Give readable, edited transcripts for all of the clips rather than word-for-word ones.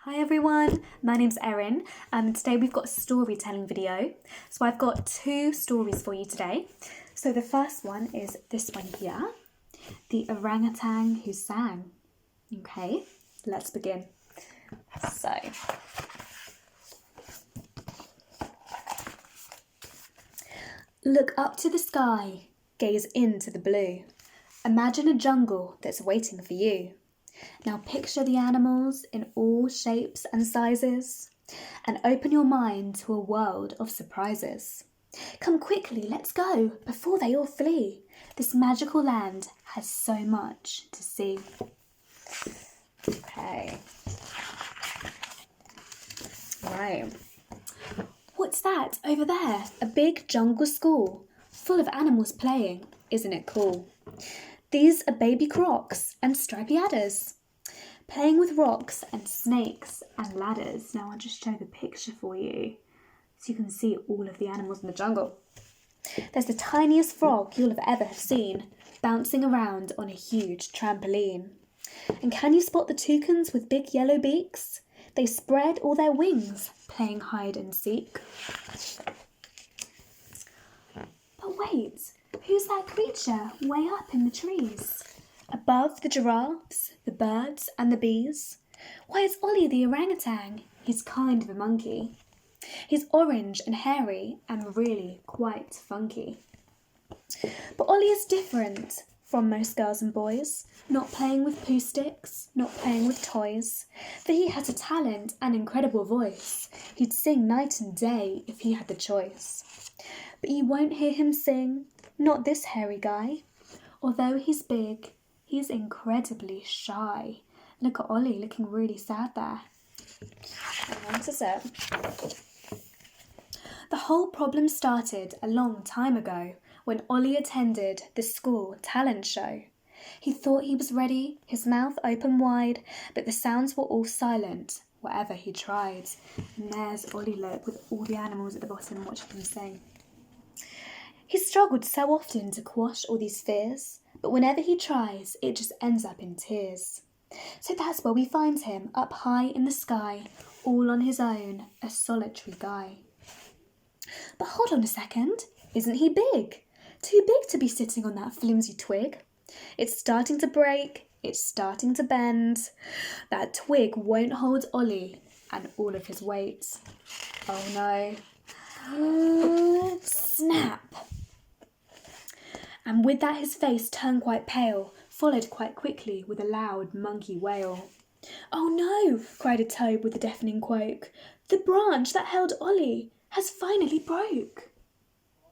Hi everyone, my name's Erin and today we've got a storytelling video. So I've got two stories for you today. So the first one is this one here, the Orangutang Hussang. Okay, let's begin. So, look up to the sky, gaze into the blue. Imagine a jungle that's waiting for you. Now picture the animals in all shapes and sizes and open your mind to a world of surprises. Come quickly, let's go, before they all flee. This magical land has so much to see. Okay. Right. What's that over there? A big jungle school full of animals playing. Isn't it cool? These are baby crocs and stripy adders, playing with rocks and snakes and ladders. Now I'll just show the picture for you so you can see all of the animals in the jungle. There's the tiniest frog you'll have ever seen, bouncing around on a huge trampoline. And can you spot the toucans with big yellow beaks? They spread all their wings, playing hide and seek. But wait, who's that creature way up in the trees? Above the giraffes, the birds and the bees? Why, it's Ollie the orangutan. He's kind of a monkey. He's orange and hairy and really quite funky. But Ollie is different from most girls and boys, not playing with poo sticks, not playing with toys, for he has a talent and incredible voice. He'd sing night and day if he had the choice. But you won't hear him sing, not this hairy guy. Although he's big, he's incredibly shy. Look at Ollie looking really sad there. Hang on a sec. The whole problem started a long time ago when Ollie attended the school talent show. He thought he was ready, his mouth open wide, but the sounds were all silent, whatever he tried. And there's Ollie, look, with all the animals at the bottom watching him sing. He struggled so often to quash all these fears, but whenever he tries, it just ends up in tears. So that's where we find him, up high in the sky, all on his own, a solitary guy. But hold on a second, isn't he big? Too big to be sitting on that flimsy twig. It's starting to break, it's starting to bend. That twig won't hold Ollie and all of his weight. Oh no. Snap! And with that his face turned quite pale, followed quite quickly with a loud monkey wail. Oh no, cried a toad with a deafening croak. The branch that held Ollie has finally broke.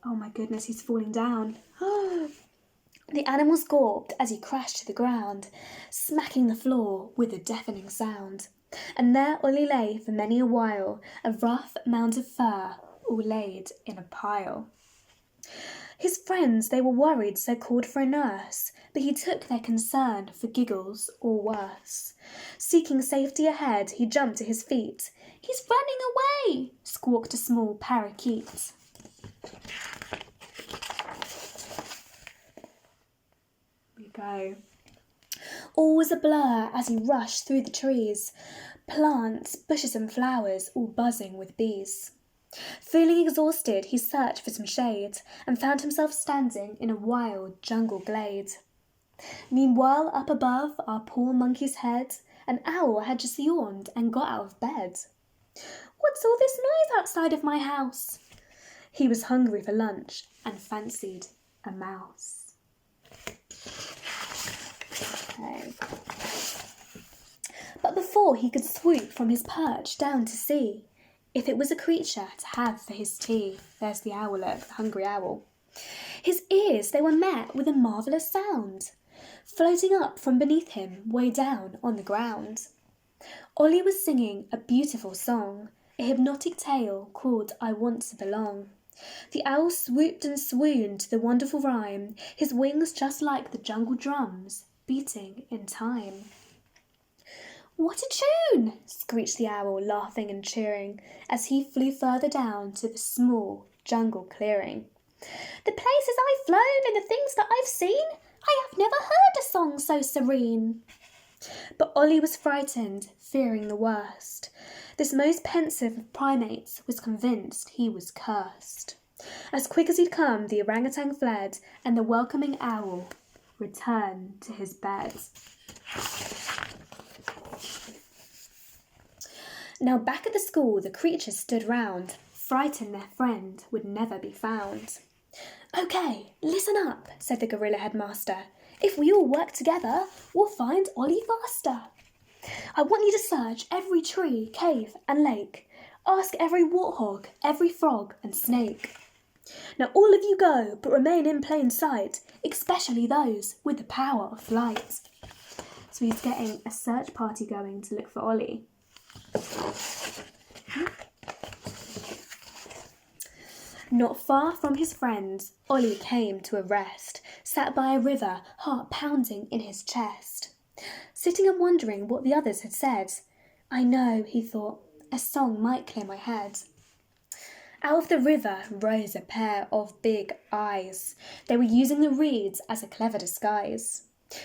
Oh my goodness, he's falling down. The animals gawped as he crashed to the ground, smacking the floor with a deafening sound. And there Ollie lay for many a while, a rough mound of fur, all laid in a pile. His friends, they were worried, so called for a nurse, but he took their concern for giggles or worse. Seeking safety ahead, he jumped to his feet. He's running away, squawked a small parakeet. Here we go. All was a blur as he rushed through the trees, plants, bushes and flowers, all buzzing with bees. Feeling exhausted, he searched for some shade and found himself standing in a wild jungle glade. Meanwhile, up above our poor monkey's head, an owl had just yawned and got out of bed. What's all this noise outside of my house? He was hungry for lunch and fancied a mouse. Okay. But before he could swoop from his perch down to see if it was a creature to have for his tea, there's the owl, look, the hungry owl. His ears, they were met with a marvellous sound, floating up from beneath him, way down on the ground. Ollie was singing a beautiful song, a hypnotic tale called I Want to Belong. The owl swooped and swooned to the wonderful rhyme, his wings just like the jungle drums, beating in time. What a tune! Screeched the owl, laughing and cheering, as he flew further down to the small jungle clearing. The places I've flown and the things that I've seen, I have never heard a song so serene. But Ollie was frightened, fearing the worst. This most pensive of primates was convinced he was cursed. As quick as he'd come, the orangutan fled, and the welcoming owl returned to his bed. Now back at the school, the creatures stood round, frightened their friend would never be found. "Okay, listen up," said the gorilla headmaster. "If we all work together, we'll find Ollie faster. I want you to search every tree, cave and lake. Ask every warthog, every frog and snake. Now all of you go, but remain in plain sight, especially those with the power of flight." So he's getting a search party going to look for Ollie. Not far from his friends, Ollie came to a rest, sat by a river, heart pounding in his chest. Sitting and wondering what the others had said. "I know," he thought, "a song might clear my head." Out of the river rose a pair of big eyes. They were using the reeds as a clever disguise.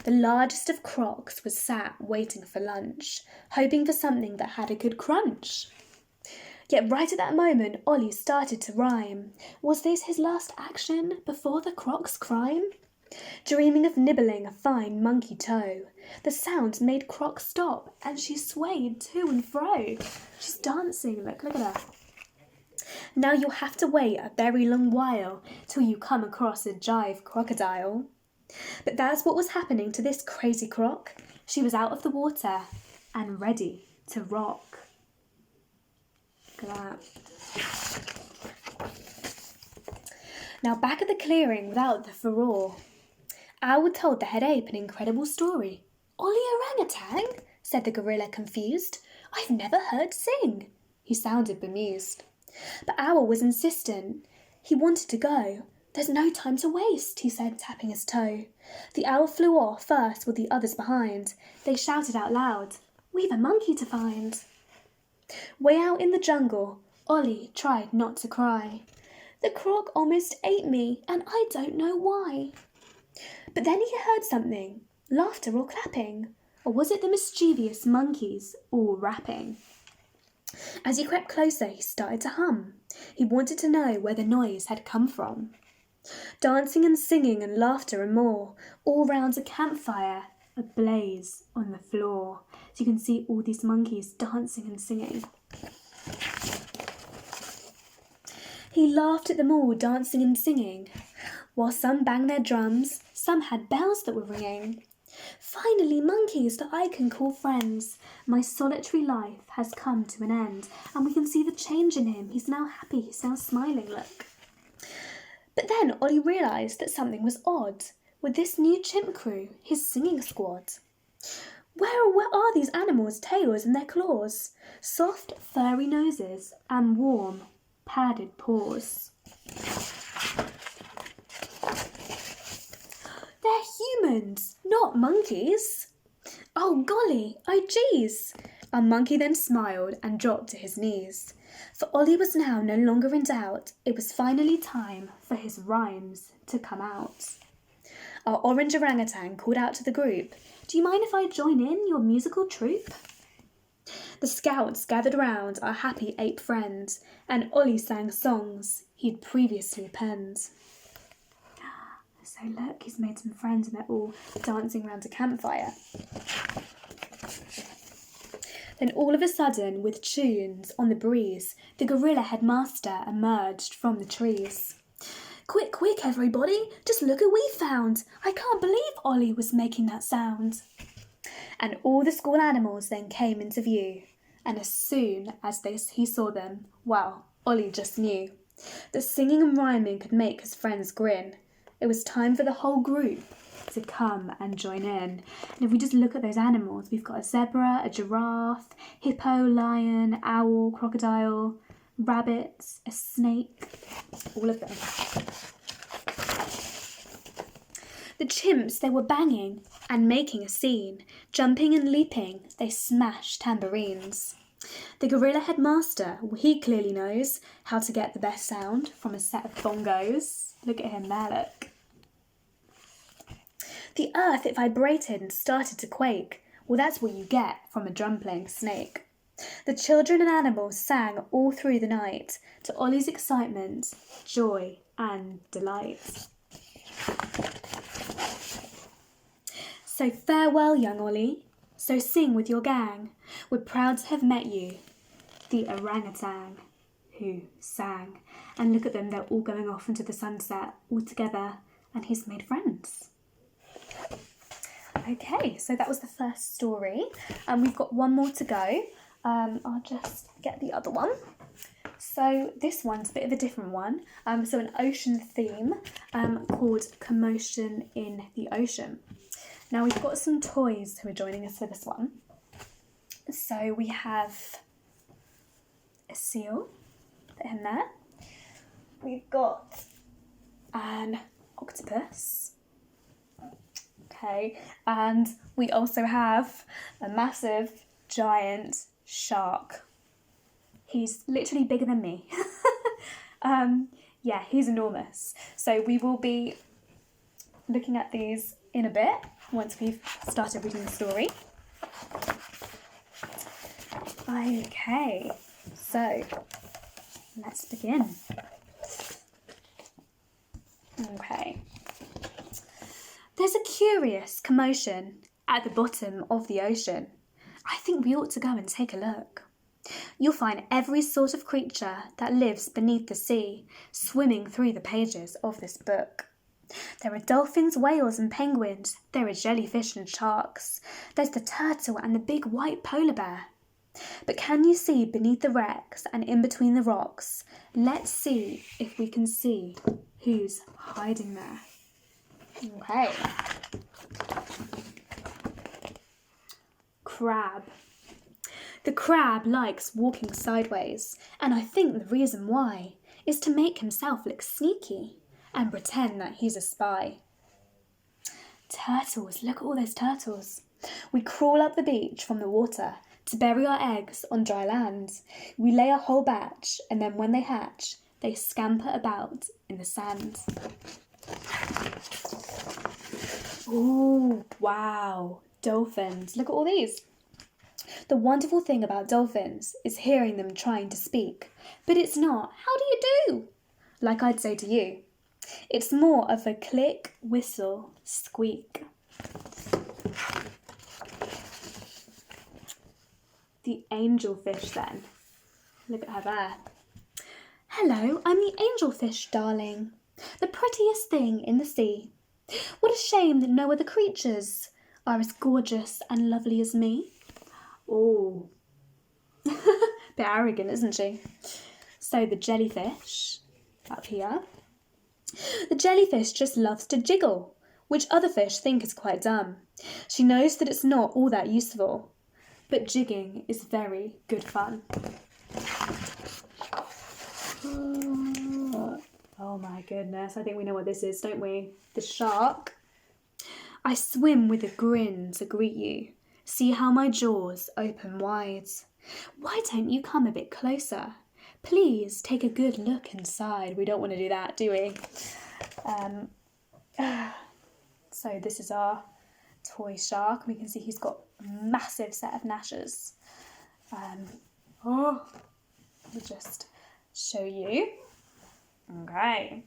The largest of crocs was sat waiting for lunch, hoping for something that had a good crunch. Yet right at that moment, Ollie started to rhyme. Was this his last action before the croc's crime? Dreaming of nibbling a fine monkey toe, the sound made Croc stop, and she swayed to and fro. She's dancing, look at her. Now you'll have to wait a very long while till you come across a jive crocodile. But that's what was happening to this crazy croc. She was out of the water and ready to rock. Look at that. Now back at the clearing without the furore, Owl told the head ape an incredible story. "Ollie orangutan?" said the gorilla confused. "I've never heard sing." He sounded bemused. But Owl was insistent. He wanted to go. "There's no time to waste," he said, tapping his toe. The owl flew off first with the others behind. They shouted out loud, "We've a monkey to find." Way out in the jungle, Ollie tried not to cry. "The croc almost ate me, and I don't know why." But then he heard something, laughter or clapping, or was it the mischievous monkeys all rapping? As he crept closer, he started to hum. He wanted to know where the noise had come from. Dancing and singing and laughter and more, all round a campfire, ablaze on the floor. So you can see all these monkeys dancing and singing. He laughed at them all dancing and singing, while some banged their drums, some had bells that were ringing. "Finally, monkeys that I can call friends. My solitary life has come to an end." And we can see the change in him. He's now happy, he's now smiling, look. But then Ollie realised that something was odd with this new chimp crew, his singing squad. Where are these animals' tails and their claws? Soft, furry noses and warm, padded paws. They're humans, not monkeys. "Oh golly, oh geez." Our monkey then smiled and dropped to his knees. For Ollie was now no longer in doubt. It was finally time for his rhymes to come out. Our orange orangutan called out to the group, "Do you mind if I join in your musical troupe?" The scouts gathered round our happy ape friends, and Ollie sang songs he'd previously penned. So look, he's made some friends and they're all dancing around a campfire. Then all of a sudden, with tunes on the breeze, the gorilla headmaster emerged from the trees. "Quick, quick, everybody, just look who we found. I can't believe Ollie was making that sound." And all the school animals then came into view. And as soon as he saw them, well, Ollie just knew. The singing and rhyming could make his friends grin. It was time for the whole group to come and join in. And if we just look at those animals, we've got a zebra, a giraffe, hippo, lion, owl, crocodile, rabbit, a snake, all of them. The chimps, they were banging and making a scene. Jumping and leaping, they smashed tambourines. The gorilla headmaster, he clearly knows how to get the best sound from a set of bongos. Look at him there, look. The earth, it vibrated and started to quake, Well, that's what you get from a drum-playing snake. The children and animals sang all through the night to Ollie's excitement, joy and delight. So farewell, young Ollie. So sing with your gang. We're proud to have met you, the orangutan who sang. And look at them, they're all going off into the sunset all together, and he's made friends. Okay, so that was the first story, and we've got one more to go. I'll just get the other one. So this one's a bit of a different one. So an ocean theme called Commotion in the Ocean. Now we've got some toys who are joining us for this one. So we have a seal, put him there. We've got an octopus. Okay, and we also have a massive, giant shark. He's literally bigger than me. Yeah, he's enormous. So we will be looking at these in a bit once we've started reading the story. Okay, so let's begin. Okay. There's a curious commotion at the bottom of the ocean. I think we ought to go and take a look. You'll find every sort of creature that lives beneath the sea swimming through the pages of this book. There are dolphins, whales and penguins. There are jellyfish and sharks. There's the turtle and the big white polar bear. But can you see beneath the wrecks and in between the rocks? Let's see if we can see who's hiding there. Okay. Crab. The crab likes walking sideways, and I think the reason why is to make himself look sneaky and pretend that he's a spy. Turtles, look at all those turtles. We crawl up the beach from the water to bury our eggs on dry land. We lay a whole batch, and then when they hatch, they scamper about in the sand. Ooh, wow, dolphins. Look at all these. The wonderful thing about dolphins is hearing them trying to speak, but it's not, how do you do? Like I'd say to you. It's more of a click, whistle, squeak. The angelfish then. Look at her there. Hello, I'm the angelfish, darling. The prettiest thing in the sea. What a shame that no other creatures are as gorgeous and lovely as me. Oh, bit arrogant, isn't she? So the jellyfish, up here. The jellyfish just loves to jiggle, which other fish think is quite dumb. She knows that it's not all that useful, but jigging is very good fun. Oh my goodness, I think we know what this is, don't we? The shark. I swim with a grin to greet you. See how my jaws open wide. Why don't you come a bit closer? Please take a good look inside. We don't want to do that, do we? So this is our toy shark. We can see he's got a massive set of gnashes. I'll just show you. Okay.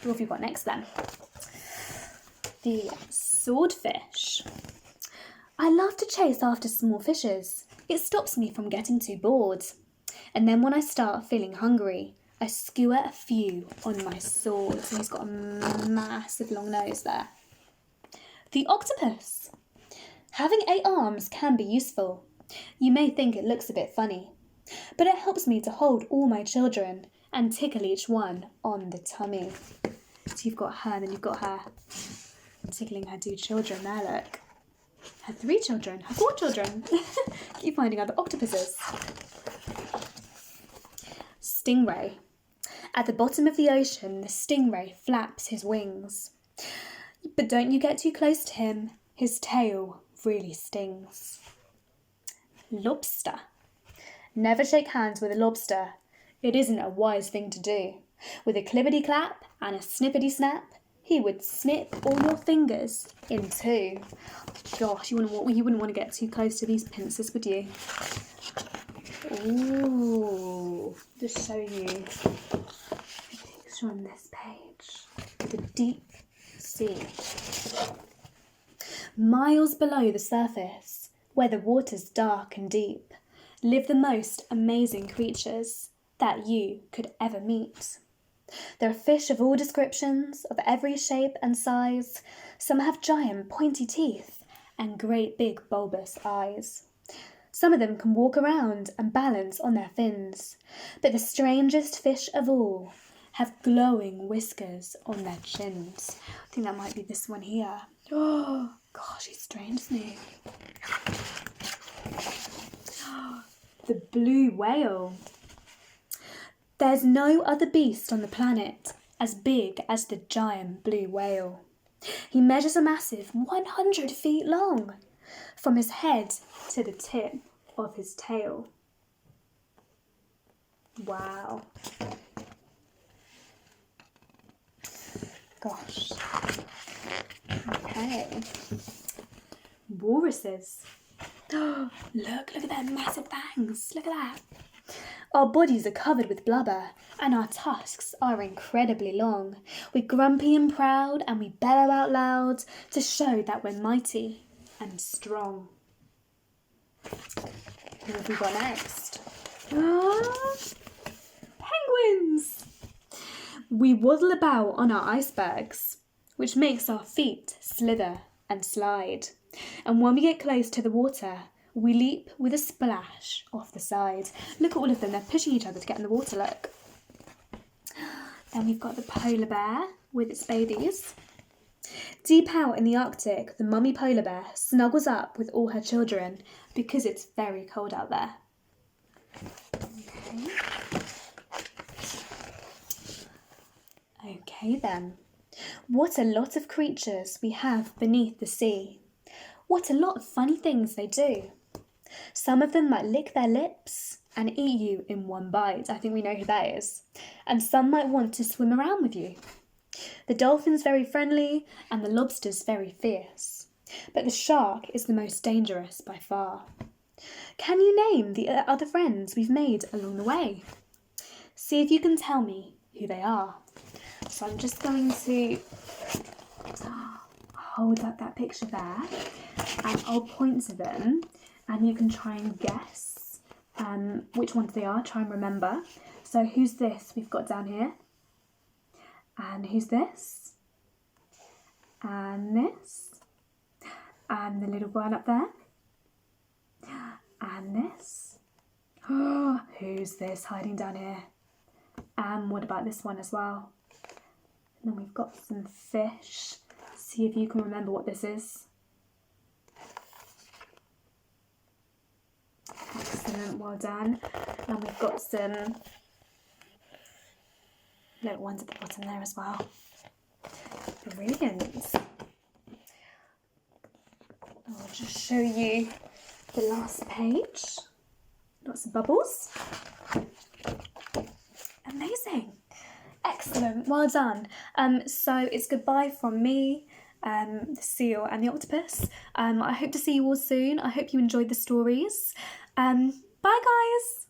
What have you got next then? The swordfish. I love to chase after small fishes. It stops me from getting too bored. And then when I start feeling hungry, I skewer a few on my sword. So he's got a massive long nose there. The octopus. Having 8 arms can be useful. You may think it looks a bit funny, but it helps me to hold all my children and tickle each one on the tummy. So you've got her and then you've got her tickling her 2 children there, look. Her 3 children, her 4 children. Keep finding other octopuses. Stingray. At the bottom of the ocean, the stingray flaps his wings. But don't you get too close to him. His tail really stings. Lobster. Never shake hands with a lobster. It isn't a wise thing to do. With a clippity-clap and a snippity-snap, he would snip all your fingers in two. Gosh, you wouldn't want to get too close to these pincers, would you? Ooh, just show you a picture on this page. The deep sea. Miles below the surface, where the water's dark and deep, live the most amazing creatures that you could ever meet. There are fish of all descriptions, of every shape and size. Some have giant pointy teeth and great big bulbous eyes. Some of them can walk around and balance on their fins, but the strangest fish of all have glowing whiskers on their chins. I think that might be this one here. Oh, gosh, he's strange, isn't he? The blue whale. There's no other beast on the planet as big as the giant blue whale. He measures a massive 100 feet long, from his head to the tip of his tail. Wow. Gosh. Okay. Walruses. Look at their massive fangs. Look at that. Our bodies are covered with blubber, and our tusks are incredibly long. We're grumpy and proud, and we bellow out loud to show that we're mighty and strong. Who have we got next? Penguins! We waddle about on our icebergs, which makes our feet slither and slide. And when we get close to the water, we leap with a splash off the side. Look at all of them, they're pushing each other to get in the water, look. Then we've got the polar bear with its babies. Deep out in the Arctic, the mummy polar bear snuggles up with all her children because it's very cold out there. Okay then. What a lot of creatures we have beneath the sea. What a lot of funny things they do. Some of them might lick their lips and eat you in one bite. I think we know who that is. And some might want to swim around with you. The dolphin's very friendly and the lobster's very fierce. But the shark is the most dangerous by far. Can you name the other friends we've made along the way? See if you can tell me who they are. So I'm just going to hold up that picture there and I'll point to them and you can try and guess which ones they are, try and remember. So who's this we've got down here? And who's this? And this? And the little one up there? And this? Oh, who's this hiding down here? And what about this one as well? And then we've got some fish. See if you can remember what this is. Excellent, well done. And we've got some little ones at the bottom there as well. Brilliant. I'll just show you the last page. Lots of bubbles. Amazing. Excellent, well done. So it's goodbye from me, the seal and the octopus. I hope to see you all soon. I hope you enjoyed the stories. Bye guys.